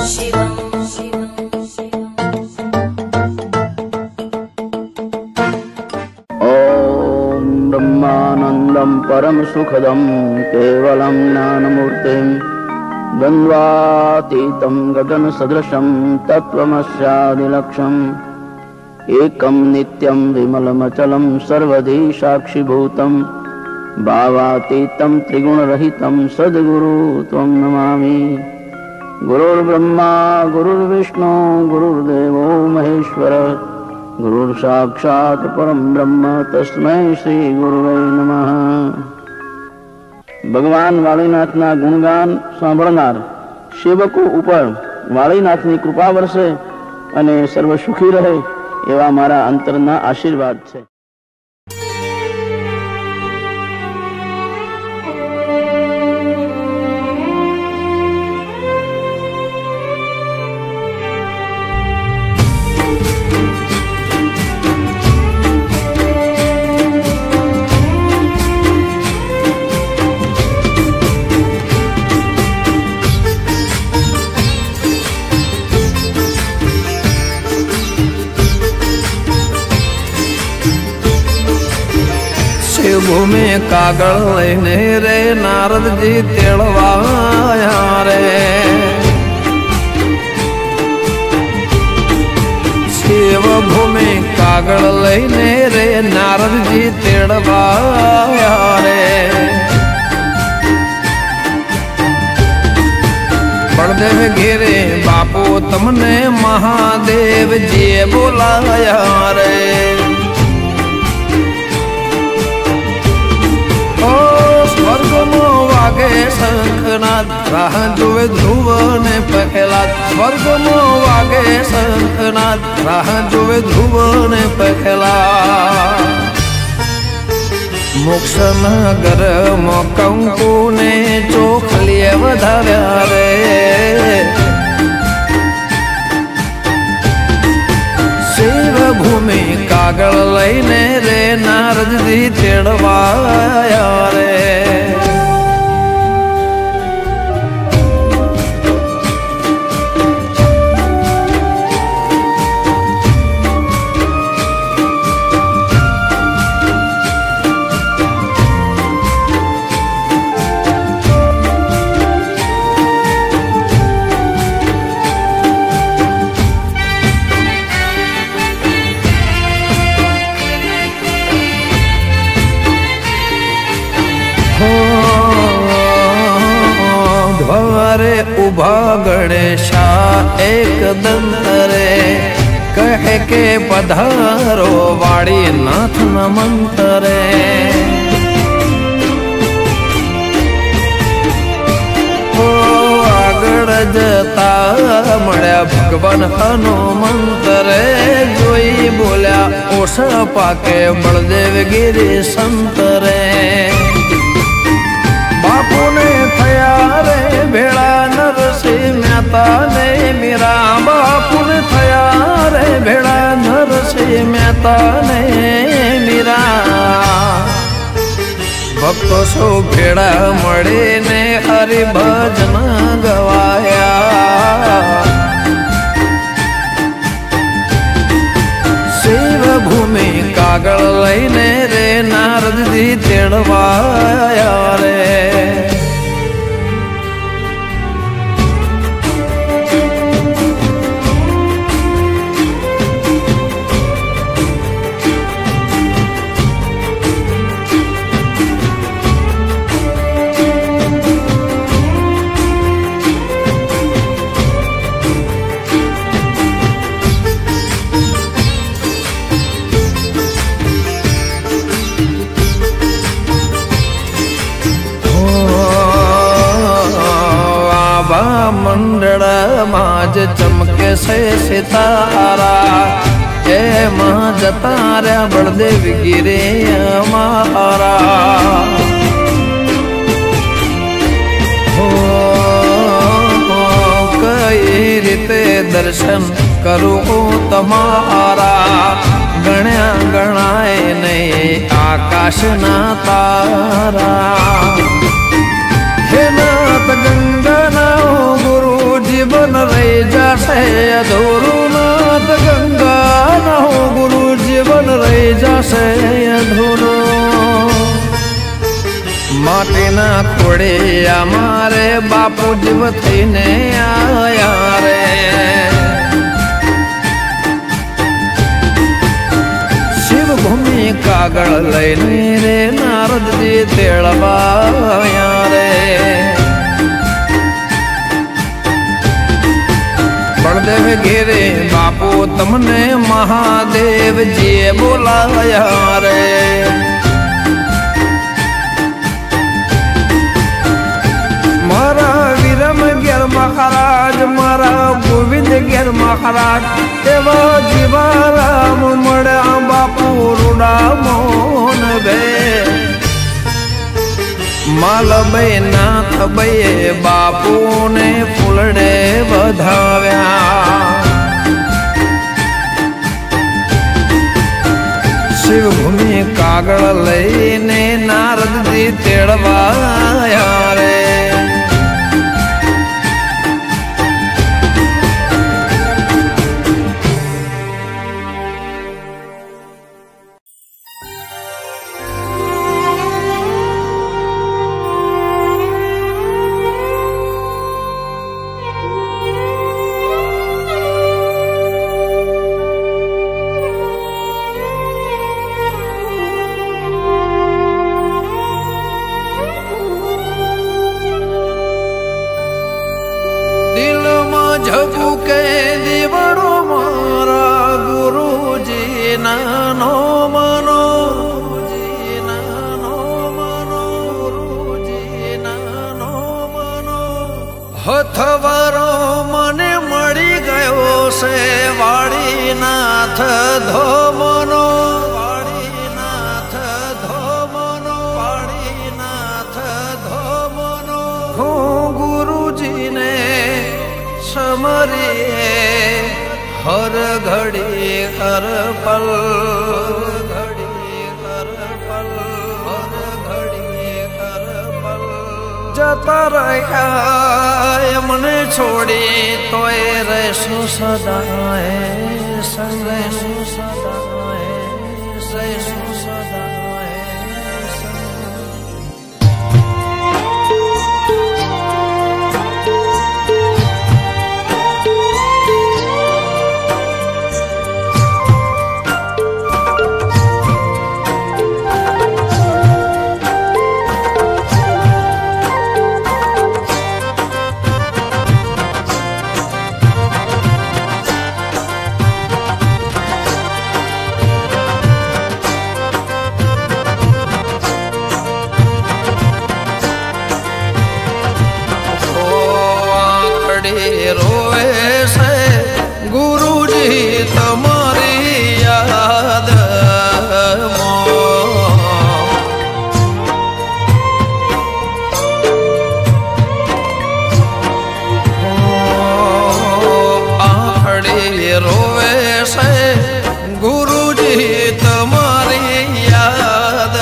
शिवम् ॐ ब्रह्मानन्दं परम सुखदं केवलं ज्ञानमूर्तिं द्वन्द्वातीतं गगनसदृशं तत्त्वमस्यादिलक्ष्यम् एकं नित्यं विमलमचलं सर्वधी साक्षिभूतं भावातीतं त्रिगुणरहितं सद्गुरु त्वं नमामि। गुरुर्ब्रह्मा गुरुर्विष्णु गुरुर्देवो महेश्वर गुरुर्साक्षात् परम ब्रह्म तस्मै श्री गुरुवे नमः। भगवान वालीनाथना गुणगान सांभळनार सेवको उपर वालीनाथनी कृपा वरसे अने सर्व सुखी रहे एवा मारा अंतरना आशीर्वाद छे। भूमि कागल लईने रे नारद जी तेड़वाया रे। शिव भूमि कागल लईने रे नारद जी तेड़वाया रे। बलदेव घेरे बापू तमने महादेव जी बोलाया रे। स्वर्ग में वागे शंखनाद राह जुए ध्रुव ने पहलाद। स्वर्ग में वागे शंखनाद राह जुए ध्रुव ने पहलाद। मोक्ष नगर मोकंकु ने चोखलिए वधाव्या रे। शिव भूमि कागल लईने रे नारद जी तेड़वाया रे। द्वारे उभा गणेशा एक दंत रे। कह के पधारो वाड़ी नाथ नमंत रे। आगड़ जता मळ्या भगवान हनुमंत रे। जोई बोल्या ओस पाके बलदेव गिरी संत रे। बापू ने थया रे भेड़ा नरसिंह मेहता ने मीरा। बापू ने थया रे भेड़ा नरसिंह मेहता ने मीरा। भक्तो सो भेड़ा मळे ने हरि भजन गवाया। शिव भूमि कागल लईने रे नारद जी तेड़वाया रे। मंडल माज चमके से सितारा। ए मां जतारा बलदेव गिरे हमारा। कई रीते दर्शन करूं तमारा। गण्या गणाए नहीं आकाश ना तारा। हे नाथ गंगा ना गुरु जीव जीवन रही जासे अधूरू नाथ गंगा न हो गुरु जीवन रही जासे अधूरू माटीना खोड़े अमारे बापू जीव थईने आया रे शिव भूमि कागड़ लईने रे नारद जी तेड़वाया रे बलदेव घेरे बापू तमने महादेव जी बोलाया रे मारा वीरम घेर महाराज मारा गोविंद घेर महाराज एवा जीवाराम मड़ा बापू रूडा मोन बे मालबे नाथ बे बापू ने फूलड़े बधाव्या शिव भूमि कागड़ लईने नारद जी तेड़वाया रे झबुके दीवारो मारा गुरुजी नानो मनो गुरुजी नानो मनो गुरुजी नानो मनो हथवारो मने मળી ગયો છે વાડીનાથ ધોમનો વાડીનાથ ધોમનો વાડીનાથ ધોમનો હું ગુરુજીને समरिए हर घड़ी हर पल घड़ी हर पल हर घड़ी हर पल जता रहा मने छोड़ी तोय रहसु सदाए संग रहसु सदाए रहसु सदाए रोए से गुरुजी तुम्हारी याद आखड़ी रोए से गुरुजी तुम्हारी याद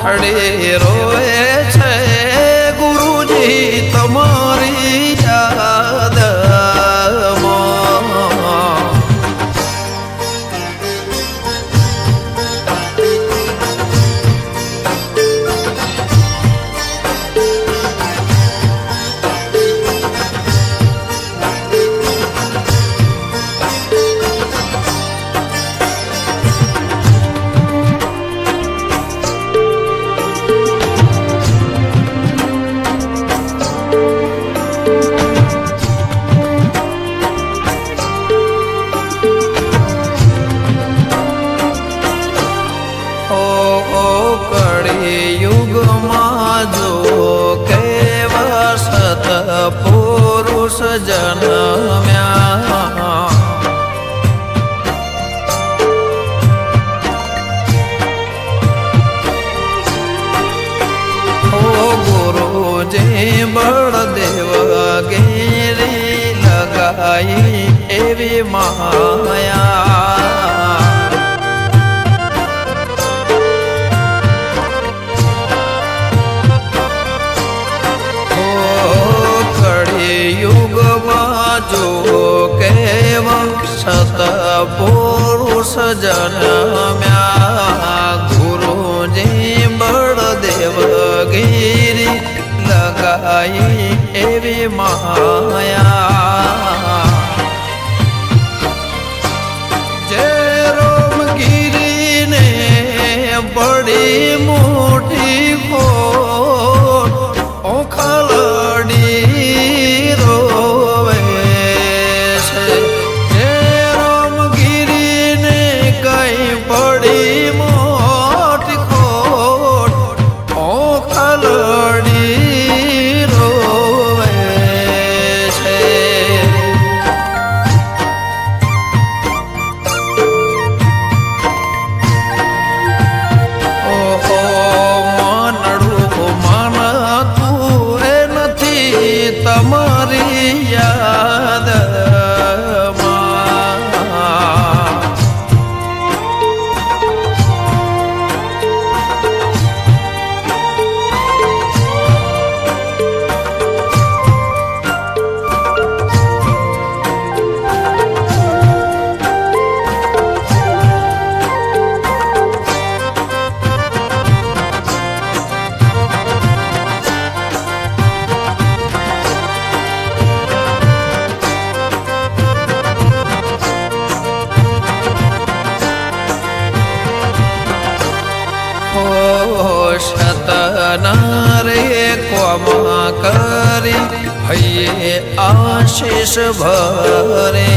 खड़े રોવે છે ગુરુજી તમારી યાદમાં. પુરુષ જન્મ્યા ઓ ગુરુજી બળદેવ ગેરી લગાઈ એવી માયા. યુગમાં જો કેવા સત પુરુષ જન્મ્યા ગુરુજી બળદેવ ગીરી લગાઈ એવી માયા. જે રોમગીરીને બડી મોટી ખોટ ઓખલડી તમારી યાદમાં. શતના રે કોમા કરી હૈયે આશીષ ભરે.